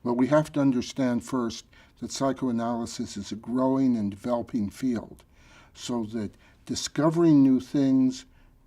Well, we have to understand first that psychoanalysis is a growing and developing field, so that discovering new things,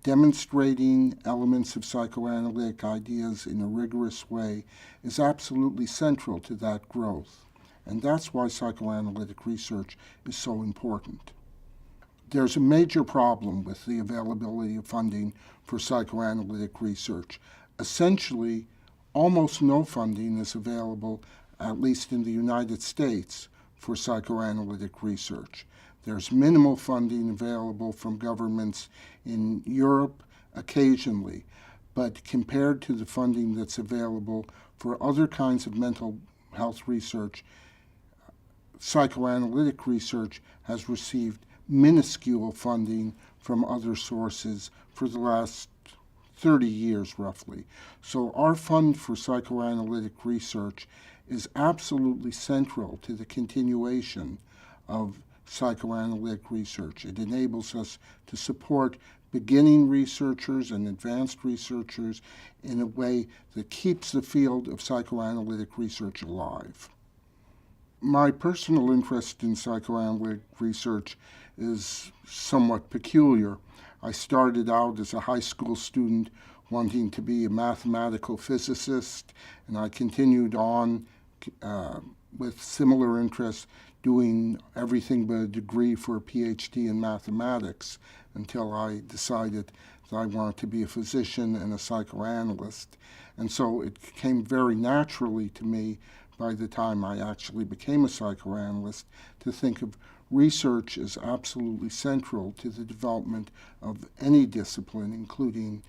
demonstrating elements of psychoanalytic ideas in a rigorous way is absolutely central to that growth. And that's why psychoanalytic research is so important. There's a major problem with the availability of funding for psychoanalytic research. Essentially, almost no funding is available, at least in the United States, for psychoanalytic research. There's minimal funding available from governments in Europe occasionally, but compared to the funding that's available for other kinds of mental health research, psychoanalytic research has received minuscule funding from other sources for the last 30 years roughly. So our fund for psychoanalytic research is absolutely central to the continuation of psychoanalytic research. It enables us to support beginning researchers and advanced researchers in a way that keeps the field of psychoanalytic research alive. My personal interest in psychoanalytic research is somewhat peculiar. I started out as a high school student wanting to be a mathematical physicist, and I continued on with similar interests, doing everything but a degree for a PhD in mathematics until I decided that I wanted to be a physician and a psychoanalyst. And so it came very naturally to me by the time I actually became a psychoanalyst to think of research as absolutely central to the development of any discipline, including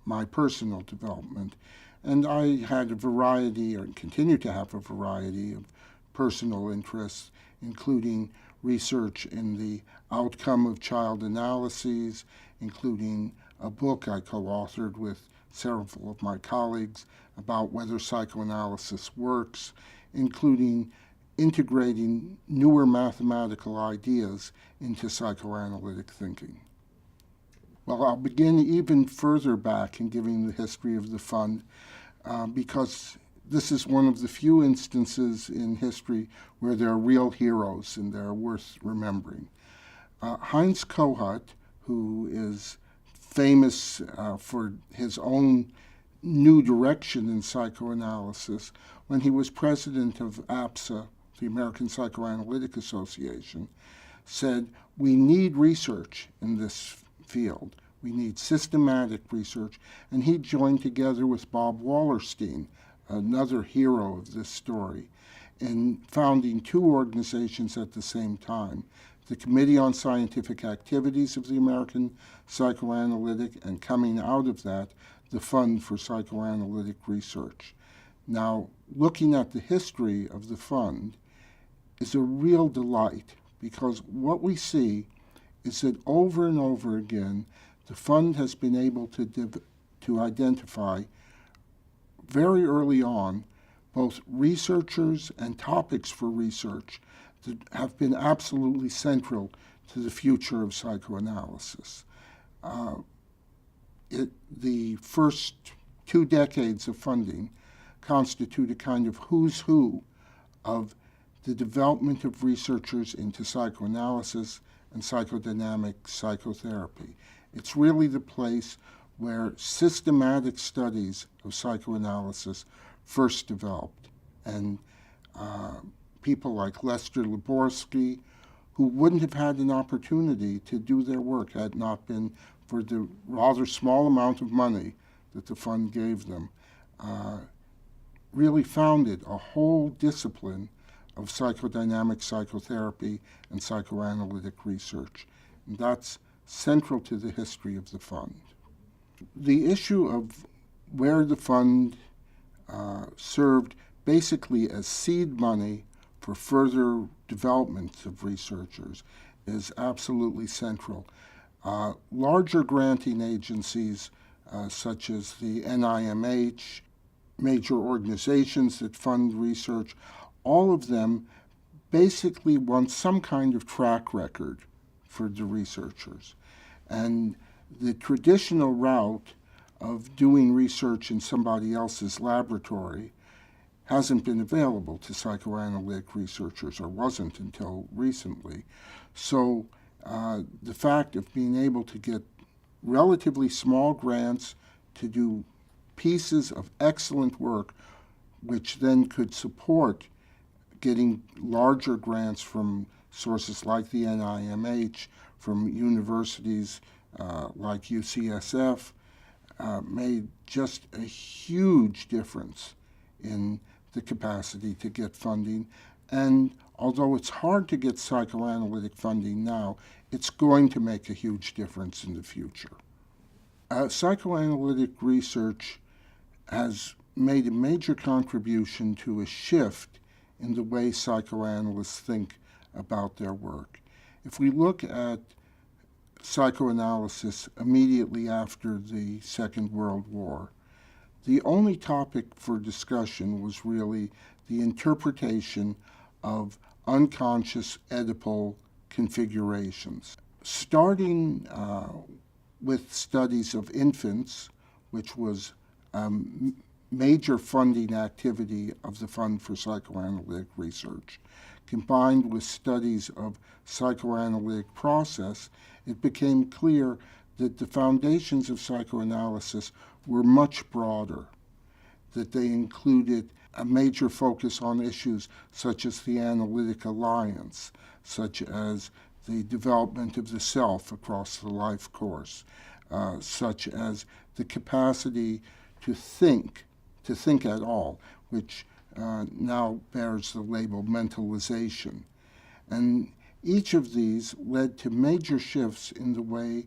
my personal development. And I had a variety, or continue to have a variety, of personal interests, including research in the outcome of child analyses, including a book I co-authored with several of my colleagues about whether psychoanalysis works, including integrating newer mathematical ideas into psychoanalytic thinking. Well, I'll begin even further back in giving the history of the fund because this is one of the few instances in history where there are real heroes and they're worth remembering. Heinz Kohut, who is famous for his own new direction in psychoanalysis, when he was president of APSA, the American Psychoanalytic Association, said, we need research in this field. We need systematic research. And he joined together with Bob Wallerstein, another hero of this story, in founding two organizations at the same time, the Committee on Scientific Activities of the American Psychoanalytic, and coming out of that, the Fund for Psychoanalytic Research. Now, looking at the history of the fund is a real delight because what we see is that over and over again, the fund has been able to identify very early on both researchers and topics for research that have been absolutely central to the future of psychoanalysis. The first 2 decades of funding constitute a kind of who's who of the development of researchers into psychoanalysis and psychodynamic psychotherapy. It's really the place where systematic studies of psychoanalysis first developed. And people like Lester Liborsky, who wouldn't have had an opportunity to do their work had it not been for the rather small amount of money that the fund gave them, really founded a whole discipline of psychodynamic psychotherapy and psychoanalytic research. And that's central to the history of the fund. The issue of where the fund served basically as seed money for further development of researchers is absolutely central. Larger granting agencies such as the NIMH, major organizations that fund research, all of them basically want some kind of track record for the researchers. And the traditional route of doing research in somebody else's laboratory hasn't been available to psychoanalytic researchers, or wasn't until recently. So the fact of being able to get relatively small grants to do pieces of excellent work, which then could support getting larger grants from sources like the NIMH, from universities like UCSF, made just a huge difference in the capacity to get funding. And although it's hard to get psychoanalytic funding now, it's going to make a huge difference in the future. Psychoanalytic research has made a major contribution to a shift in the way psychoanalysts think about their work. If we look at psychoanalysis immediately after the Second World War, the only topic for discussion was really the interpretation of unconscious Oedipal configurations. Starting with studies of infants, which was major funding activity of the Fund for Psychoanalytic Research, combined with studies of psychoanalytic process, it became clear that the foundations of psychoanalysis were much broader, that they included a major focus on issues such as the analytic alliance, such as the development of the self across the life course, such as the capacity to think at all, which now bears the label mentalization. And each of these led to major shifts in the way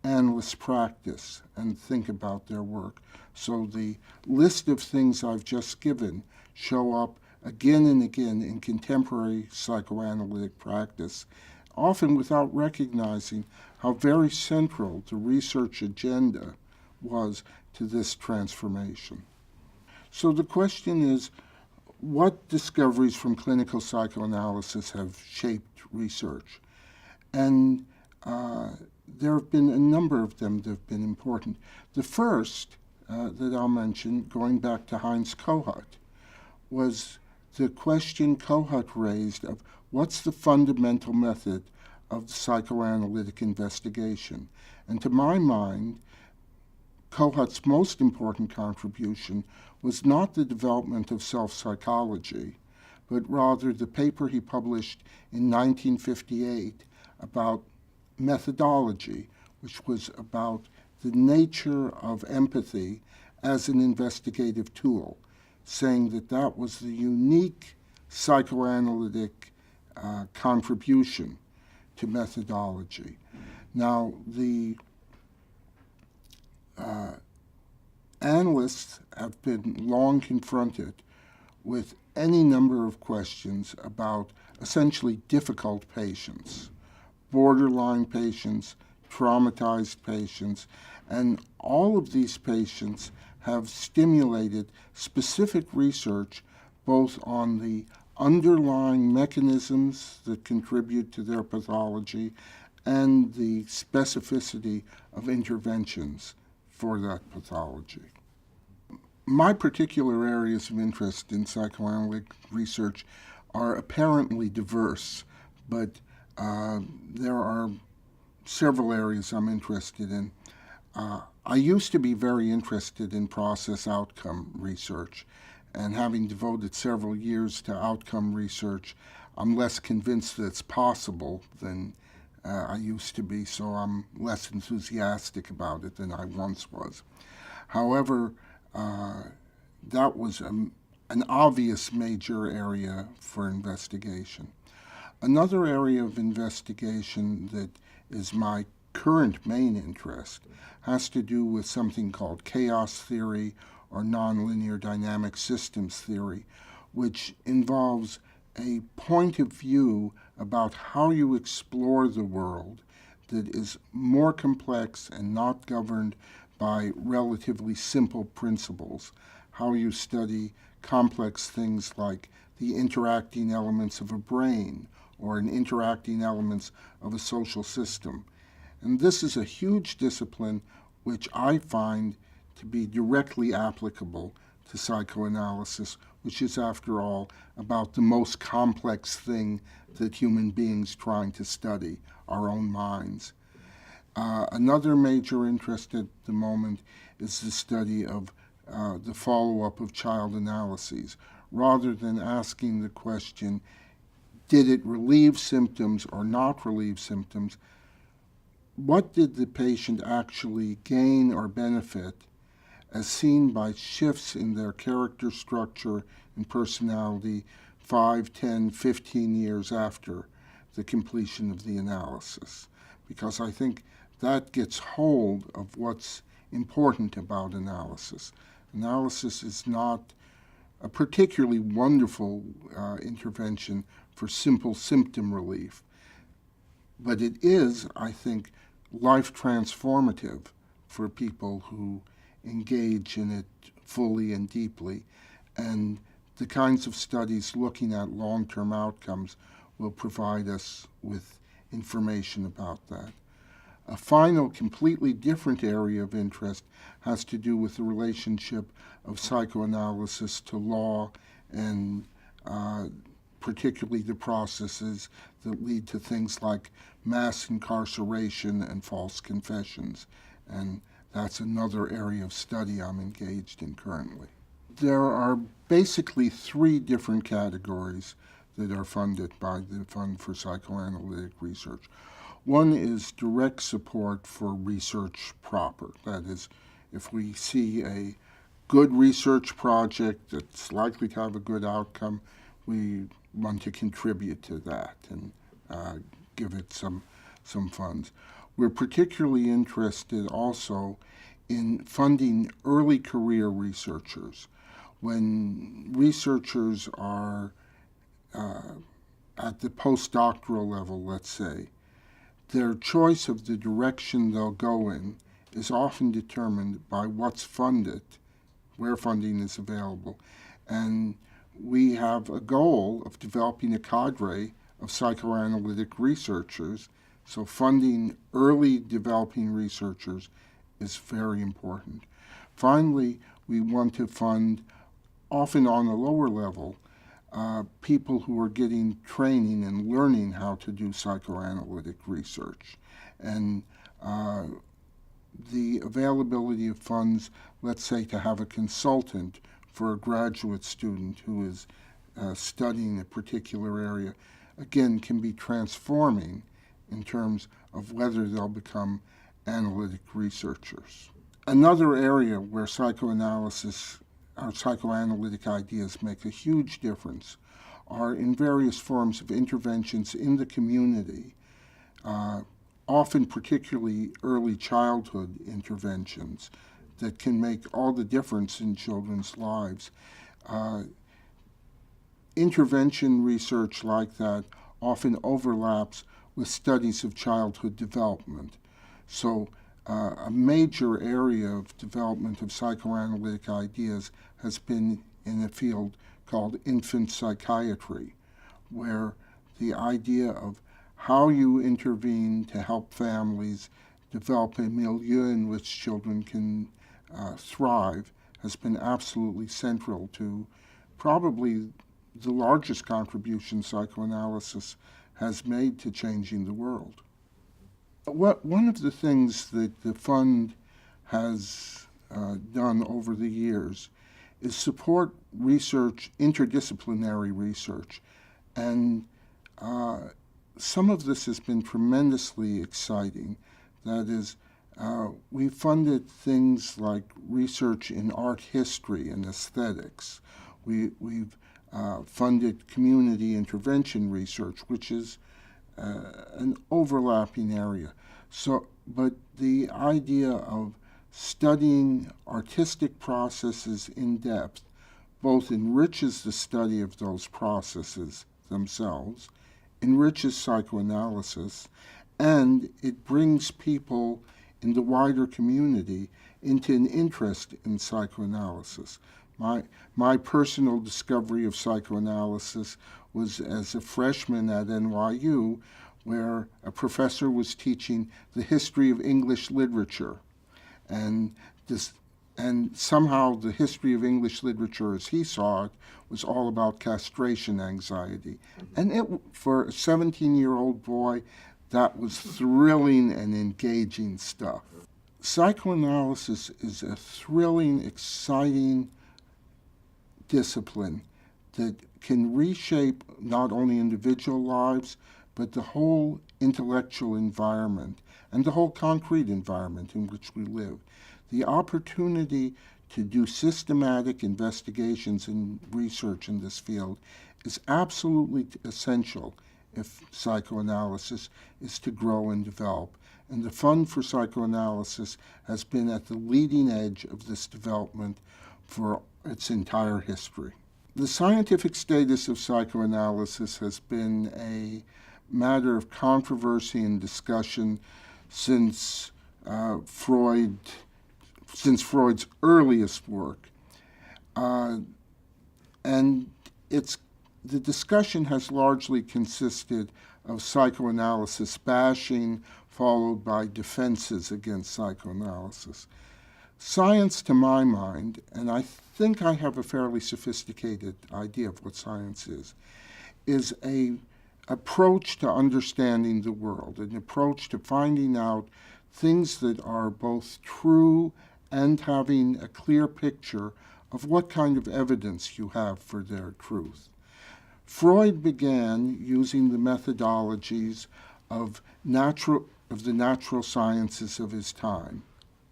analysts practice and think about their work. So the list of things I've just given show up again and again in contemporary psychoanalytic practice, often without recognizing how very central the research agenda was to this transformation. So the question is, what discoveries from clinical psychoanalysis have shaped research? And there have been a number of them that have been important. The first that I'll mention, going back to Heinz Kohut, was the question Kohut raised of what's the fundamental method of psychoanalytic investigation. And to my mind, Kohut's most important contribution was not the development of self-psychology, but rather the paper he published in 1958 about methodology, which was about the nature of empathy as an investigative tool, saying that that was the unique psychoanalytic contribution to methodology. Now, the analysts have been long confronted with any number of questions about essentially difficult patients, borderline patients, traumatized patients, and all of these patients have stimulated specific research both on the underlying mechanisms that contribute to their pathology and the specificity of interventions for that pathology. My particular areas of interest in psychoanalytic research are apparently diverse, but there are several areas I'm interested in. I used to be very interested in process outcome research, and having devoted several years to outcome research, I'm less convinced that it's possible than I used to be, so I'm less enthusiastic about it than I once was. However, that was an obvious major area for investigation. Another area of investigation that is my current main interest has to do with something called chaos theory or nonlinear dynamic systems theory, which involves a point of view about how you explore the world that is more complex and not governed by relatively simple principles, how you study complex things like the interacting elements of a brain or in interacting elements of a social system. And this is a huge discipline which I find to be directly applicable to psychoanalysis, which is, after all, about the most complex thing that human beings trying to study, our own minds. Another major interest at the moment is the study of the follow-up of child analyses. Rather than asking the question, did it relieve symptoms or not relieve symptoms, what did the patient actually gain or benefit as seen by shifts in their character structure and personality 5, 10, 15 years after the completion of the analysis? Because I think that gets hold of what's important about analysis. Analysis is not a particularly wonderful intervention for simple symptom relief, but it is, I think, life transformative for people who engage in it fully and deeply. And the kinds of studies looking at long-term outcomes will provide us with information about that. A final, completely different area of interest has to do with the relationship of psychoanalysis to law and particularly the processes that lead to things like mass incarceration and false confessions. And that's another area of study I'm engaged in currently. There are basically three different categories that are funded by the Fund for Psychoanalytic Research. One is direct support for research proper. That is, if we see a good research project that's likely to have a good outcome, we want to contribute to that and give it some funds. We're particularly interested also in funding early career researchers. When researchers are at the postdoctoral level, let's say, their choice of the direction they'll go in is often determined by what's funded, where funding is available. And we have a goal of developing a cadre of psychoanalytic researchers, so funding early developing researchers is very important. Finally, we want to fund, often on a lower level, people who are getting training and learning how to do psychoanalytic research. And the availability of funds, let's say to have a consultant for a graduate student who is studying a particular area, again, can be transforming in terms of whether they'll become analytic researchers. Another area where psychoanalysis our psychoanalytic ideas make a huge difference are in various forms of interventions in the community, often particularly early childhood interventions that can make all the difference in children's lives. Intervention research like that often overlaps with studies of childhood development. So a major area of development of psychoanalytic ideas has been in a field called infant psychiatry, where the idea of how you intervene to help families develop a milieu in which children can thrive has been absolutely central to probably the largest contribution psychoanalysis has made to changing the world. One of the things that the fund has done over the years is support research, interdisciplinary research. And some of this has been tremendously exciting. That is, we funded things like research in art history and aesthetics. We've funded community intervention research, which is an overlapping area. But the idea of studying artistic processes in depth both enriches the study of those processes themselves, enriches psychoanalysis, and it brings people in the wider community into an interest in psychoanalysis. My personal discovery of psychoanalysis was as a freshman at NYU, where a professor was teaching the history of English literature. And And somehow the history of English literature, as he saw it, was all about castration anxiety. And for a 17-year-old boy, that was thrilling and engaging stuff. Psychoanalysis is a thrilling, exciting discipline that can reshape not only individual lives, but the whole intellectual environment and the whole concrete environment in which we live. The opportunity to do systematic investigations and research in this field is absolutely essential if psychoanalysis is to grow and develop. And the Fund for Psychoanalysis has been at the leading edge of this development for its entire history. The scientific status of psychoanalysis has been a matter of controversy and discussion since Freud's earliest work. And the discussion has largely consisted of psychoanalysis bashing, followed by defenses against psychoanalysis. Science, to my mind, and I think I have a fairly sophisticated idea of what science is an approach to understanding the world, an approach to finding out things that are both true and having a clear picture of what kind of evidence you have for their truth. Freud began using the methodologies of the natural sciences of his time,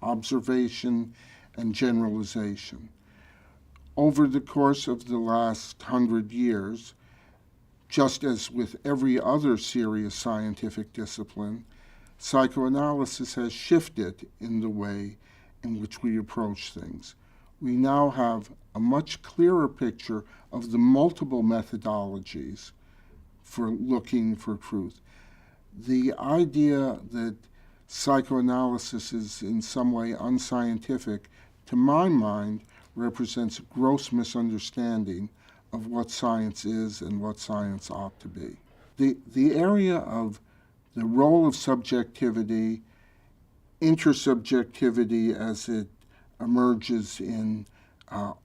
observation and generalization. Over the course of the last 100 years, just as with every other serious scientific discipline, psychoanalysis has shifted in the way in which we approach things. We now have a much clearer picture of the multiple methodologies for looking for truth. The idea that psychoanalysis is in some way unscientific, to my mind, represents a gross misunderstanding of what science is and what science ought to be. The area of the role of subjectivity, intersubjectivity as it emerges in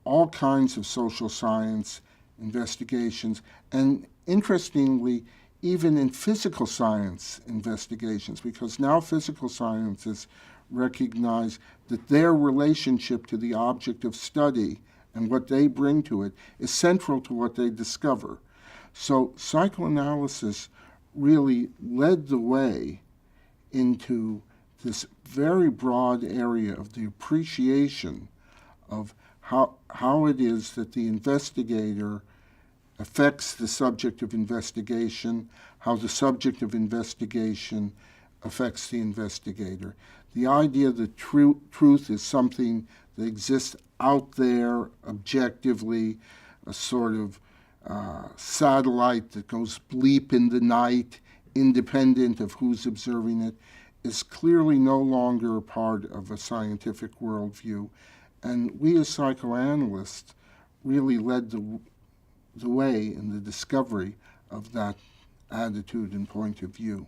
all kinds of social science investigations, and interestingly, even in physical science investigations, because now physical scientists recognize that their relationship to the object of study and what they bring to it is central to what they discover. So psychoanalysis really led the way into this very broad area of the appreciation of how it is that the investigator affects the subject of investigation, how the subject of investigation affects the investigator. The idea that truth is something that exists out there objectively, a sort of satellite that goes bleep in the night, independent of who's observing it, is clearly no longer a part of a scientific worldview. And we as psychoanalysts really led the way in the discovery of that attitude and point of view.